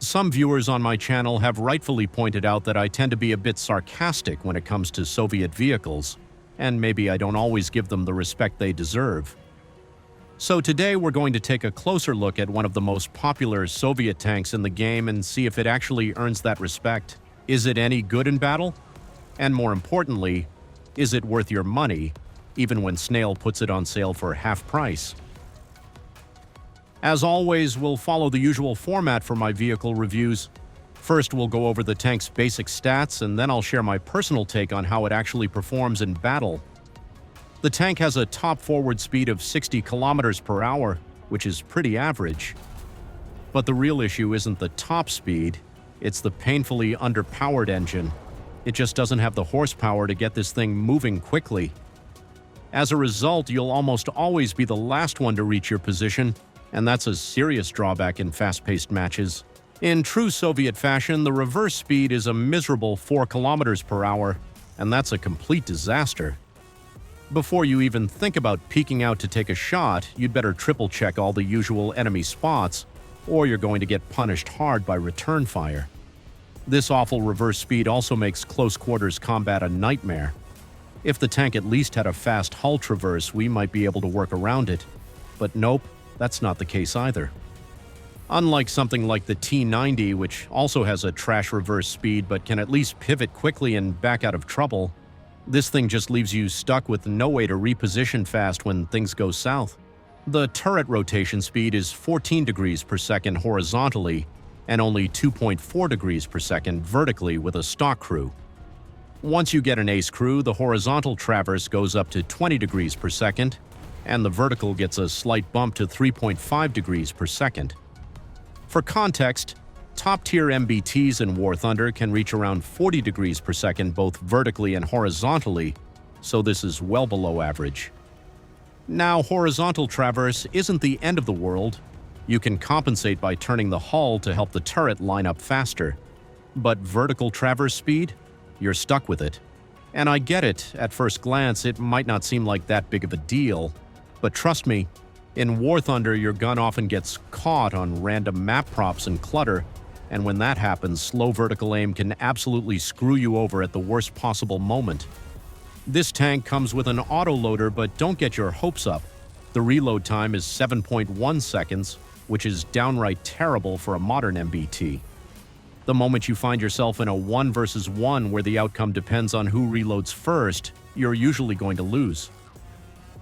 Some viewers on my channel have rightfully pointed out that I tend to be a bit sarcastic when it comes to Soviet vehicles, and maybe I don't always give them the respect they deserve. So today we're going to take a closer look at one of the most popular Soviet tanks in the game and see if it actually earns that respect. Is it any good in battle? And more importantly, is it worth your money, even when Snail puts it on sale for half price? As always, we'll follow the usual format for my vehicle reviews. First, we'll go over the tank's basic stats, and then I'll share my personal take on how it actually performs in battle. The tank has a top forward speed of 60 kilometers per hour, which is pretty average. But the real issue isn't the top speed, it's the painfully underpowered engine. It just doesn't have the horsepower to get this thing moving quickly. As a result, you'll almost always be the last one to reach your position, and that's a serious drawback in fast-paced matches. In true Soviet fashion, the reverse speed is a miserable 4 kilometers per hour, and that's a complete disaster. Before you even think about peeking out to take a shot, you'd better triple-check all the usual enemy spots, or you're going to get punished hard by return fire. This awful reverse speed also makes close-quarters combat a nightmare. If the tank at least had a fast hull traverse, we might be able to work around it. But nope, that's not the case either. Unlike something like the T-90, which also has a trash reverse speed but can at least pivot quickly and back out of trouble, this thing just leaves you stuck with no way to reposition fast when things go south. The turret rotation speed is 14 degrees per second horizontally and only 2.4 degrees per second vertically with a stock crew. Once you get an ace crew, the horizontal traverse goes up to 20 degrees per second, and the vertical gets a slight bump to 3.5 degrees per second. For context, top-tier MBTs in War Thunder can reach around 40 degrees per second both vertically and horizontally, so this is well below average. Now, horizontal traverse isn't the end of the world. You can compensate by turning the hull to help the turret line up faster. But vertical traverse speed? You're stuck with it. And I get it, at first glance it might not seem like that big of a deal, but trust me, in War Thunder your gun often gets caught on random map props and clutter, and when that happens, slow vertical aim can absolutely screw you over at the worst possible moment. This tank comes with an autoloader, but don't get your hopes up. The reload time is 7.1 seconds, which is downright terrible for a modern MBT. The moment you find yourself in a 1 versus 1 where the outcome depends on who reloads first, you're usually going to lose.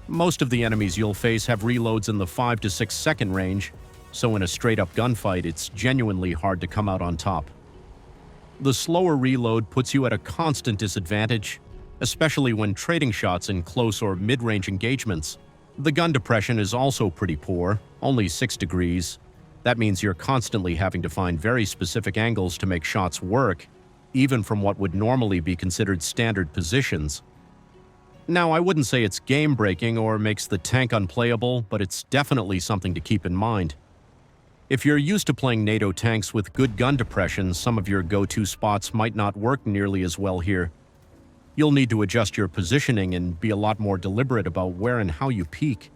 Most of the enemies you'll face have reloads in the 5 to 6 second range, so in a straight-up gunfight, it's genuinely hard to come out on top. The slower reload puts you at a constant disadvantage, especially when trading shots in close or mid-range engagements. The gun depression is also pretty poor, only 6 degrees. That means you're constantly having to find very specific angles to make shots work, even from what would normally be considered standard positions. Now, I wouldn't say it's game-breaking or makes the tank unplayable, but it's definitely something to keep in mind. If you're used to playing NATO tanks with good gun depression, some of your go-to spots might not work nearly as well here. You'll need to adjust your positioning and be a lot more deliberate about where and how you peek.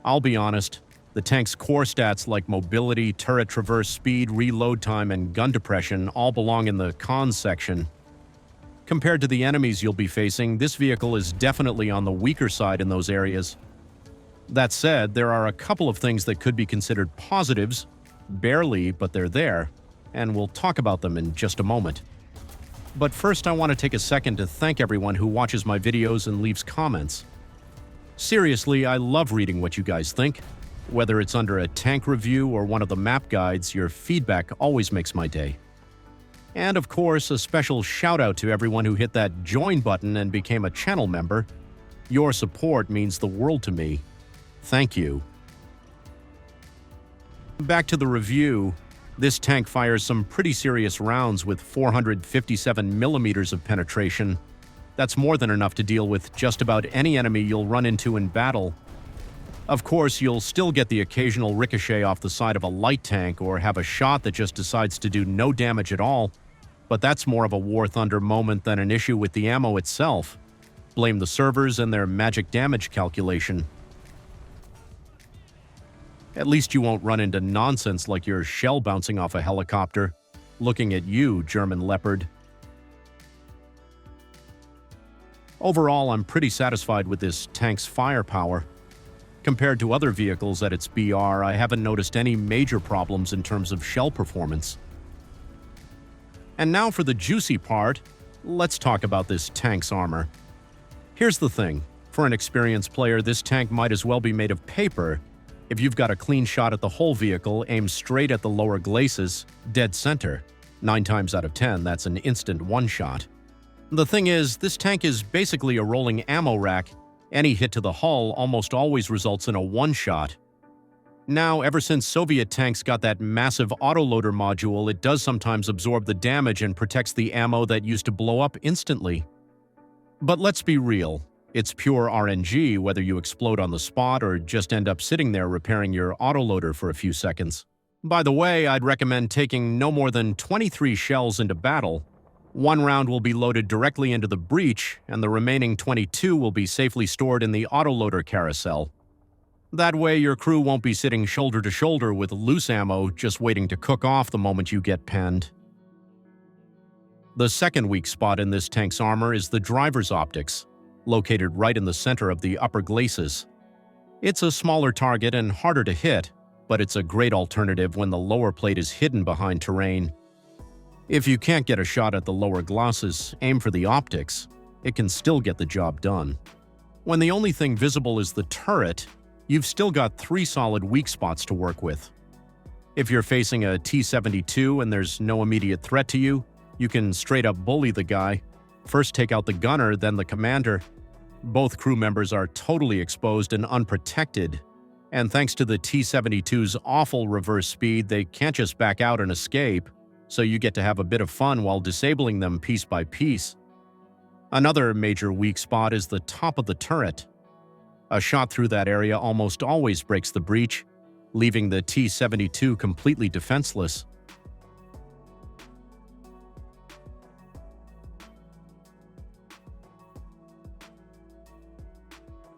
I'll be honest, the tank's core stats like mobility, turret traverse speed, reload time, and gun depression all belong in the cons section. Compared to the enemies you'll be facing, this vehicle is definitely on the weaker side in those areas. That said, there are a couple of things that could be considered positives, barely, but they're there, and we'll talk about them in just a moment. But first, I want to take a second to thank everyone who watches my videos and leaves comments. Seriously, I love reading what you guys think. Whether it's under a tank review or one of the map guides, your feedback always makes my day. And of course, a special shout out to everyone who hit that join button and became a channel member. Your support means the world to me. Thank you. Back to the review. This tank fires some pretty serious rounds with 457 millimeters of penetration. That's more than enough to deal with just about any enemy you'll run into in battle. Of course, you'll still get the occasional ricochet off the side of a light tank or have a shot that just decides to do no damage at all, but that's more of a War Thunder moment than an issue with the ammo itself. Blame the servers and their magic damage calculation. At least you won't run into nonsense like your shell bouncing off a helicopter. Looking at you, German Leopard. Overall, I'm pretty satisfied with this tank's firepower. Compared to other vehicles at its BR, I haven't noticed any major problems in terms of shell performance. And now for the juicy part, let's talk about this tank's armor. Here's the thing. For an experienced player, this tank might as well be made of paper. If you've got a clean shot at the whole vehicle, aimed straight at the lower glacis, dead center. 9 times out of 10, that's an instant one-shot. The thing is, this tank is basically a rolling ammo rack. Any hit to the hull almost always results in a one-shot. Now, ever since Soviet tanks got that massive autoloader module, it does sometimes absorb the damage and protects the ammo that used to blow up instantly. But let's be real. It's pure RNG whether you explode on the spot or just end up sitting there repairing your autoloader for a few seconds. By the way, I'd recommend taking no more than 23 shells into battle. 1 round will be loaded directly into the breech, and the remaining 22 will be safely stored in the autoloader carousel. That way, your crew won't be sitting shoulder to shoulder with loose ammo just waiting to cook off the moment you get penned. The second weak spot in this tank's armor is the driver's optics, located right in the center of the upper glacis. It's a smaller target and harder to hit, but it's a great alternative when the lower plate is hidden behind terrain. If you can't get a shot at the lower glacis, aim for the optics. It can still get the job done. When the only thing visible is the turret, you've still got 3 solid weak spots to work with. If you're facing a T-72 and there's no immediate threat to you, you can straight up bully the guy. First take out the gunner, then the commander. Both crew members are totally exposed and unprotected. And thanks to the T-72's awful reverse speed, they can't just back out and escape, so you get to have a bit of fun while disabling them piece by piece. Another major weak spot is the top of the turret. A shot through that area almost always breaks the breech, leaving the T-72 completely defenseless.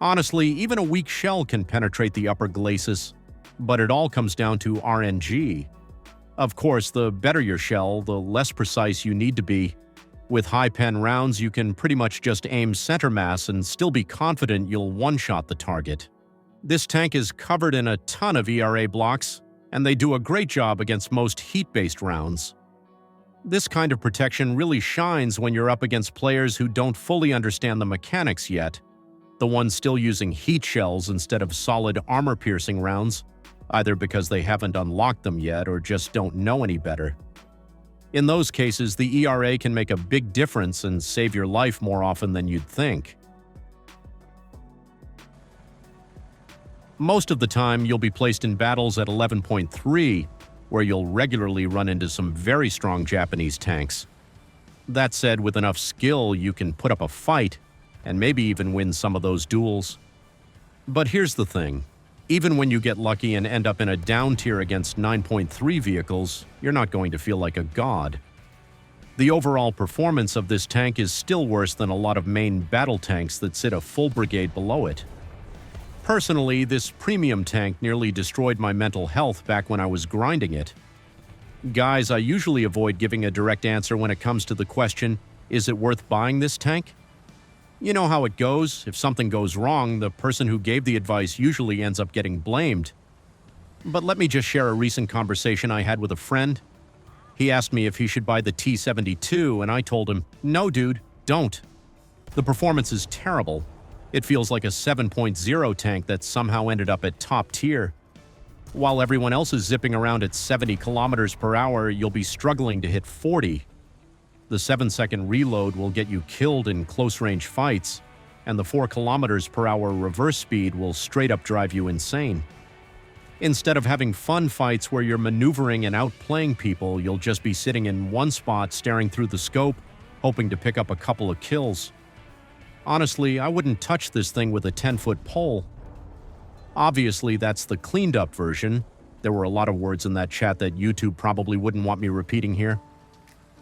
Honestly, even a weak shell can penetrate the upper glacis, but it all comes down to RNG. Of course, the better your shell, the less precise you need to be. With high-pen rounds, you can pretty much just aim center mass and still be confident you'll one-shot the target. This tank is covered in a ton of ERA blocks, and they do a great job against most heat-based rounds. This kind of protection really shines when you're up against players who don't fully understand the mechanics yet, the ones still using heat shells instead of solid armor-piercing rounds, either because they haven't unlocked them yet or just don't know any better. In those cases, the ERA can make a big difference and save your life more often than you'd think. Most of the time, you'll be placed in battles at 11.3, where you'll regularly run into some very strong Japanese tanks. That said, with enough skill, you can put up a fight and maybe even win some of those duels. But here's the thing. Even when you get lucky and end up in a down tier against 9.3 vehicles, you're not going to feel like a god. The overall performance of this tank is still worse than a lot of main battle tanks that sit a full brigade below it. Personally, this premium tank nearly destroyed my mental health back when I was grinding it. Guys, I usually avoid giving a direct answer when it comes to the question, is it worth buying this tank? You know how it goes. If something goes wrong, the person who gave the advice usually ends up getting blamed. But let me just share a recent conversation I had with a friend. He asked me if he should buy the T-72, and I told him, no dude, don't. The performance is terrible. It feels like a 7.0 tank that somehow ended up at top tier. While everyone else is zipping around at 70 kilometers per hour, you'll be struggling to hit 40. The 7-second reload will get you killed in close-range fights, and the 4 kilometers per hour reverse speed will straight up drive you insane. Instead of having fun fights where you're maneuvering and outplaying people, you'll just be sitting in one spot staring through the scope, hoping to pick up a couple of kills. Honestly, I wouldn't touch this thing with a 10-foot pole. Obviously, that's the cleaned-up version. There were a lot of words in that chat that YouTube probably wouldn't want me repeating here.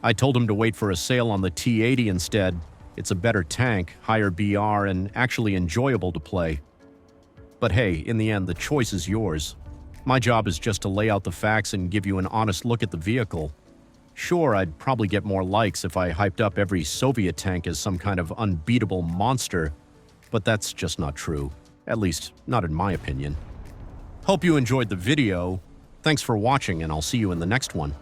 I told him to wait for a sale on the T-80 instead. It's a better tank, higher BR, and actually enjoyable to play. But hey, in the end, the choice is yours. My job is just to lay out the facts and give you an honest look at the vehicle. Sure, I'd probably get more likes if I hyped up every Soviet tank as some kind of unbeatable monster, but that's just not true. At least, not in my opinion. Hope you enjoyed the video. Thanks for watching, and I'll see you in the next one.